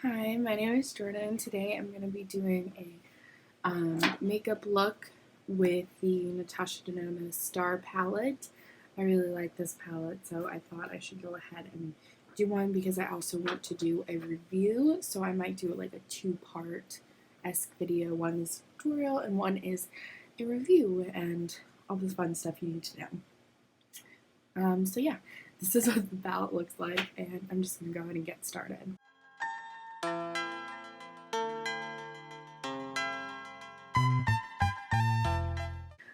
Hi, my name is Jordan. Today I'm going to be doing a makeup look with the Natasha Denona Star palette. I really like this palette, so I thought I should go ahead and do one because I also want to do a review, so I might do like a two-part-esque video. One is tutorial and one is a review and all this fun stuff you need to know. So yeah, this is what the palette looks like, and I'm just going to go ahead and get started.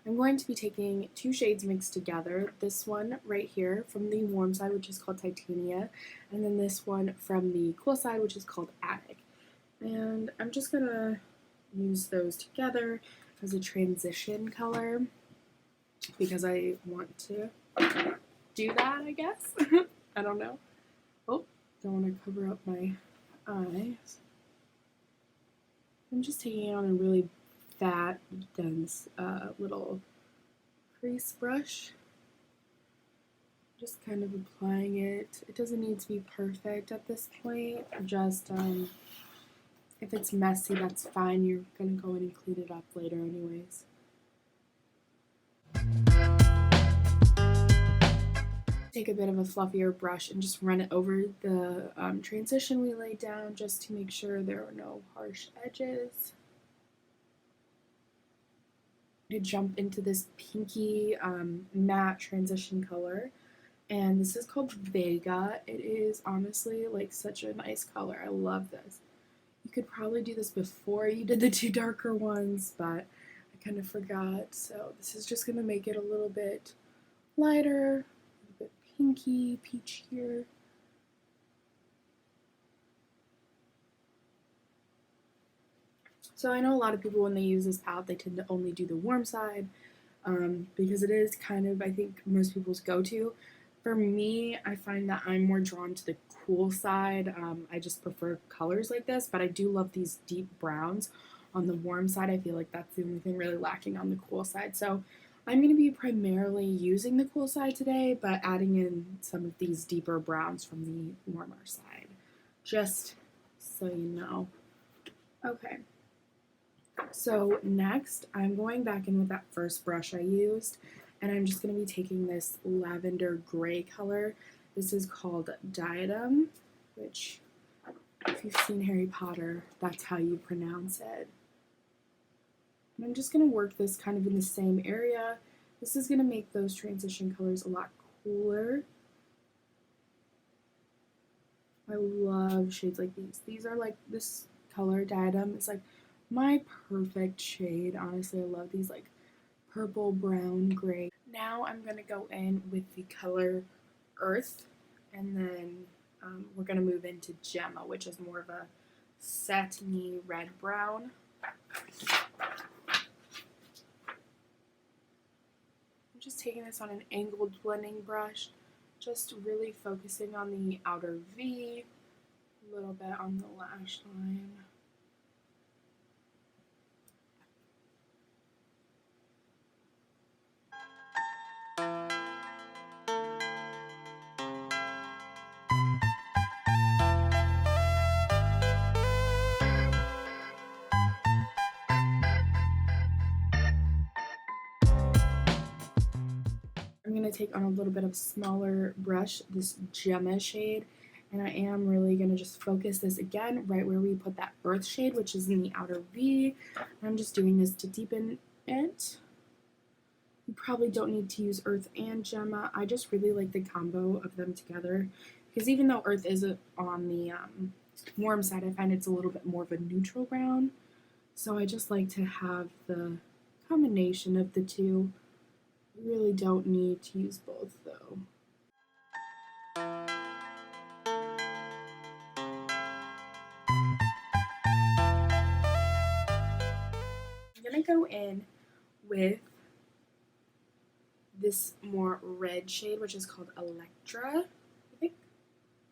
I'm going to be taking two shades mixed together, this one right here from the warm side, which is called Titania, and then this one from the cool side, which is called Atik. And I'm just going to use those together as a transition color because I want to do that, I guess. I don't know. Oh, don't want to cover up my eyes. I'm just taking it on a really fat, dense little crease brush. Just kind of applying it. It doesn't need to be perfect at this point. Just if it's messy, that's fine. You're gonna go in and clean it up later anyways. Take a bit of a fluffier brush and just run it over the transition we laid down just to make sure there are no harsh edges. To jump into this pinky matte transition color, and this is called Vega. It is honestly like such a nice color. I love this. You could probably do this before you did the two darker ones, but I kind of forgot, so this is just going to make it a little bit lighter, a bit pinky, peachier. So I know a lot of people, when they use this palette, they tend to only do the warm side because it is kind of, I think, most people's go-to. For me, I find that I'm more drawn to the cool side. I just prefer colors like this, but I do love these deep browns on the warm side. I feel like that's the only thing really lacking on the cool side. So I'm going to be primarily using the cool side today, but adding in some of these deeper browns from the warmer side, just so you know. Okay. So next, I'm going back in with that first brush I used, and I'm just going to be taking this lavender gray color. This is called Diadem, which, if you've seen Harry Potter, that's how you pronounce it. And I'm just going to work this kind of in the same area. This is going to make those transition colors a lot cooler. I love shades like these. These are like, this color, Diadem, is like my perfect shade. Honestly, I love these like purple, brown, gray. Now I'm going to go in with the color Earth, and then we're going to move into Gemma, which is more of a satiny red brown. I'm just taking this on an angled blending brush, just really focusing on the outer V, a little bit on the lash line. I'm going to take on a little bit of smaller brush, this Gemma shade, and I am really going to just focus this again right where we put that Earth shade, which is in the outer V. And I'm just doing this to deepen it. You probably don't need to use Earth and Gemma. I just really like the combo of them together, because even though Earth is on the warm side, I find it's a little bit more of a neutral brown. So I just like to have the combination of the two. You really don't need to use both though. I'm gonna go in with this more red shade, which is called Electra, I think.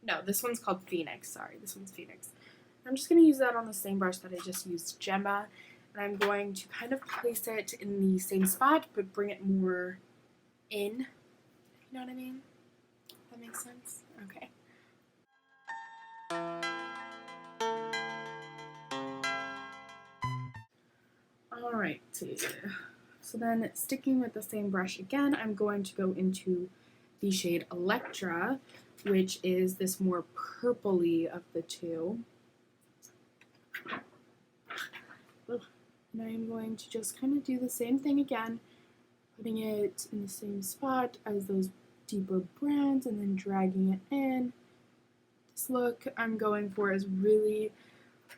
No, this one's called Phoenix. Sorry, this one's Phoenix. I'm just gonna use that on the same brush that I just used, Gemma, and I'm going to kind of place it in the same spot, but bring it more in, if you know what I mean? That makes sense? Okay. Alright, so then sticking with the same brush again, I'm going to go into the shade Electra, which is this more purpley of the two. And I'm going to just kind of do the same thing again, putting it in the same spot as those deeper browns and then dragging it in. This look I'm going for is really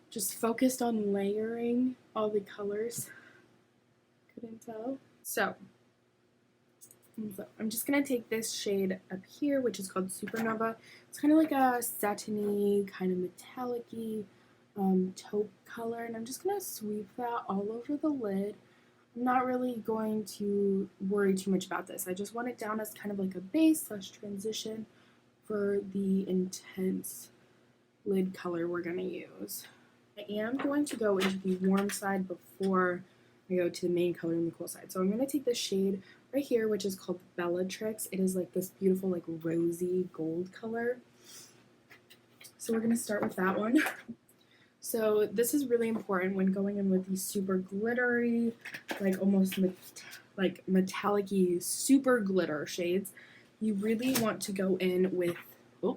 just focused on layering all the colors. Couldn't tell. So I'm just going to take this shade up here, which is called Supernova. It's kind of like a satiny, kind of metallic-y taupe color, and I'm just going to sweep that all over the lid. I'm not really going to worry too much about this. I just want it down as kind of like a base / transition for the intense lid color we're going to use. I am going to go into the warm side before I go to the main color and the cool side. So I'm going to take this shade right here, which is called Bellatrix. It is like this beautiful like rosy gold color. So we're going to start with that one. So this is really important when going in with these super glittery, like almost like metallic-y super glitter shades. You really want to go in with, a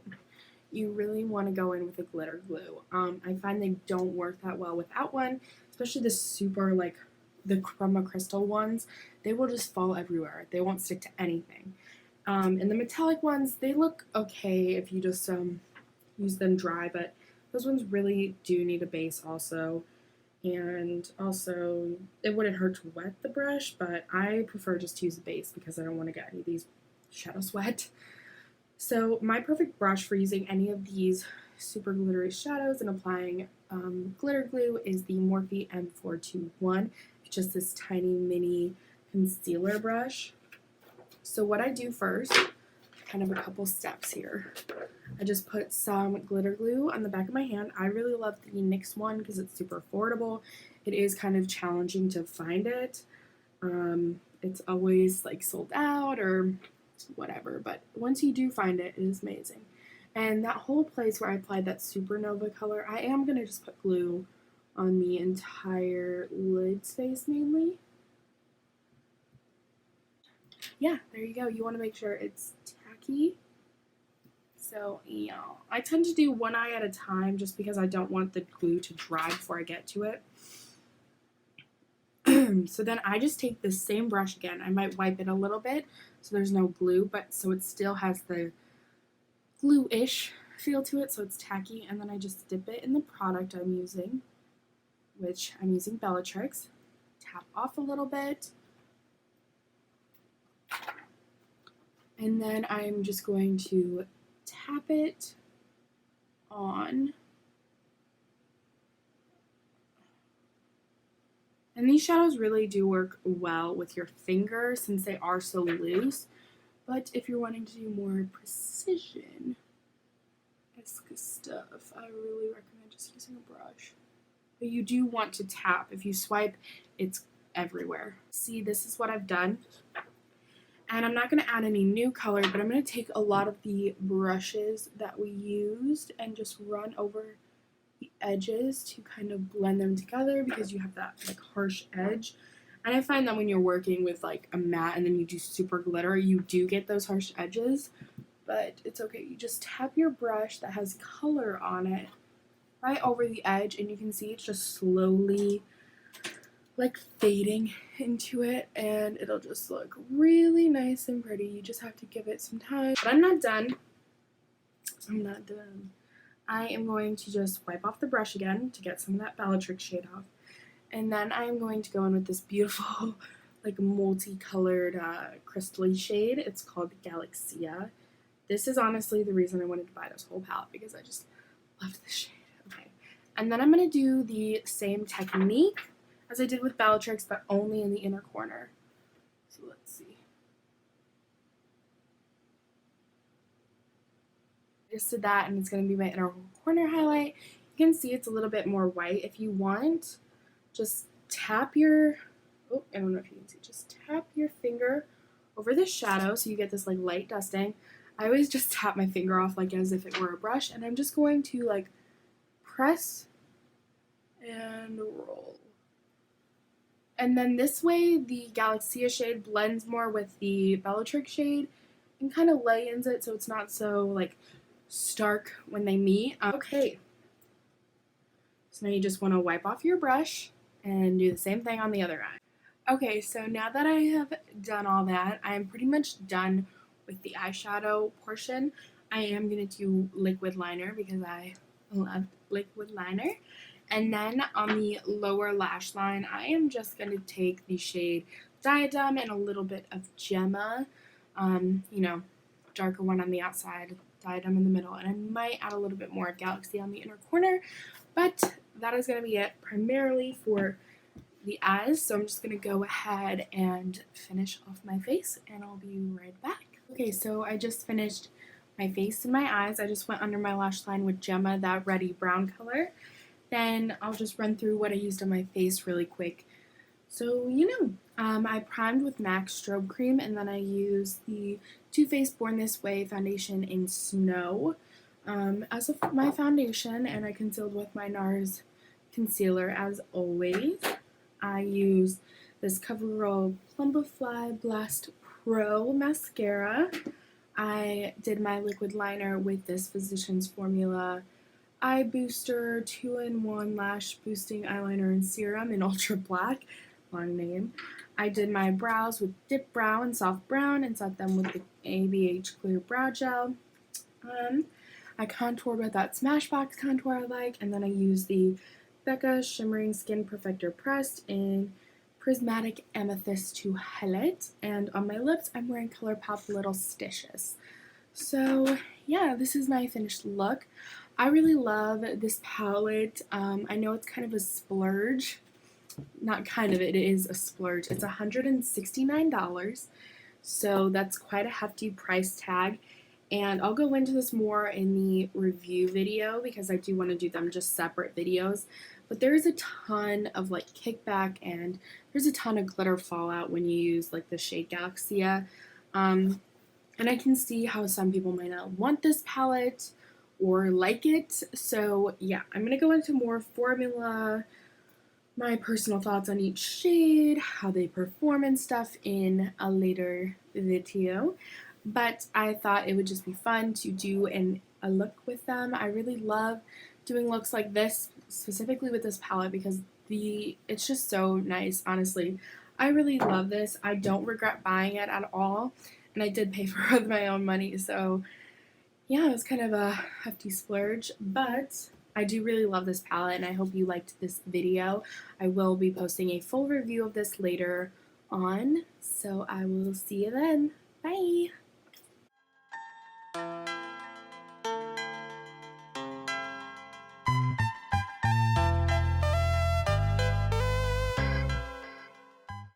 glitter glue. I find they don't work that well without one, especially the super like the chroma crystal ones. They will just fall everywhere. They won't stick to anything. And the metallic ones, they look okay if you just use them dry, but those ones really do need a base also. And also, it wouldn't hurt to wet the brush, but I prefer just to use a base because I don't want to get any of these shadows wet. So my perfect brush for using any of these super glittery shadows and applying glitter glue is the Morphe M421. It's just this tiny mini concealer brush. So what I do first, kind of a couple steps here. I just put some glitter glue on the back of my hand. I really love the NYX one because it's super affordable. It is kind of challenging to find it. It's always like sold out or whatever, but once you do find it, it is amazing. And that whole place where I applied that Supernova color, I am going to just put glue on the entire lid space mainly. Yeah, there you go. You want to make sure it's tacky. So, yeah, I tend to do one eye at a time just because I don't want the glue to dry before I get to it. So then I just take this same brush again. I might wipe it a little bit so there's no glue, but so it still has the glue-ish feel to it, so it's tacky. And then I just dip it in the product I'm using, which I'm using Bellatrix. Tap off a little bit. And then I'm just going to tap it on. And these shadows really do work well with your finger since they are so loose. But if you're wanting to do more precision-esque stuff, I really recommend just using a brush. But you do want to tap. If you swipe, it's everywhere. See, this is what I've done. And I'm not going to add any new color, but I'm going to take a lot of the brushes that we used and just run over the edges to kind of blend them together because you have that like harsh edge. And I find that when you're working with like a matte and then you do super glitter, you do get those harsh edges, but it's okay. You just tap your brush that has color on it right over the edge and you can see it's just slowly like fading into it and it'll just look really nice and pretty. You just have to give it some time. But I'm not done. I am going to just wipe off the brush again to get some of that Bellatrix shade off. And then I am going to go in with this beautiful like multicolored crystal shade. It's called Galaxia. This is honestly the reason I wanted to buy this whole palette because I just love this shade. Okay. And then I'm going to do the same technique as I did with Bellatrix, but only in the inner corner. So let's see. I just did that, and it's going to be my inner corner highlight. You can see it's a little bit more white. If you want, just tap your, I don't know if you can see, just tap your finger over the shadow so you get this like light dusting. I always just tap my finger off like as if it were a brush, and I'm just going to like press and roll. And then this way, the Galaxia shade blends more with the Bellatrix shade and kind of lightens it so it's not so like stark when they meet. Okay, so now you just want to wipe off your brush and do the same thing on the other eye. Okay, so now that I have done all that, I am pretty much done with the eyeshadow portion. I am going to do liquid liner because I love liquid liner. And then on the lower lash line, I am just going to take the shade Diadem and a little bit of Gemma. You know, darker one on the outside, Diadem in the middle. And I might add a little bit more Galaxy on the inner corner. But that is going to be it primarily for the eyes. So I'm just going to go ahead and finish off my face and I'll be right back. Okay, so I just finished my face and my eyes. I just went under my lash line with Gemma, that reddy brown color. Then I'll just run through what I used on my face really quick. So, I primed with MAC Strobe Cream, and then I used the Too Faced Born This Way foundation in Snow as my foundation, and I concealed with my NARS concealer as always. I used this Covergirl Plumpify Blastpro mascara. I did my liquid liner with this Physicians Formula Eye Booster 2-in-1 Lash Boosting Eyeliner and Serum in Ultra Black. Long name. I did my brows with Dipbrow and Soft Brown and set them with the ABH Clear Brow Gel. I contoured with that Smashbox Contour I like, and then I used the Becca Shimmering Skin Perfector Pressed in Prismatic Amethyst to highlight. And on my lips, I'm wearing Colourpop LITTLEstitious. So, yeah, this is my finished look. I really love this palette. I know it's kind of a splurge. Not kind of, it is a splurge. It's $169, so that's quite a hefty price tag. And I'll go into this more in the review video because I do want to do them just separate videos. But there's a ton of like kickback and there's a ton of glitter fallout when you use like the shade Galaxia. And I can see how some people might not want this palette or like it. So yeah, I'm going to go into more formula, my personal thoughts on each shade, how they perform and stuff in a later video. But I thought it would just be fun to do a look with them. I really love doing looks like this, specifically with this palette, because it's just so nice, honestly. I really love this. I don't regret buying it at all, and I did pay for it with my own money, so yeah, it was kind of a hefty splurge, but I do really love this palette, and I hope you liked this video. I will be posting a full review of this later on, so I will see you then. Bye!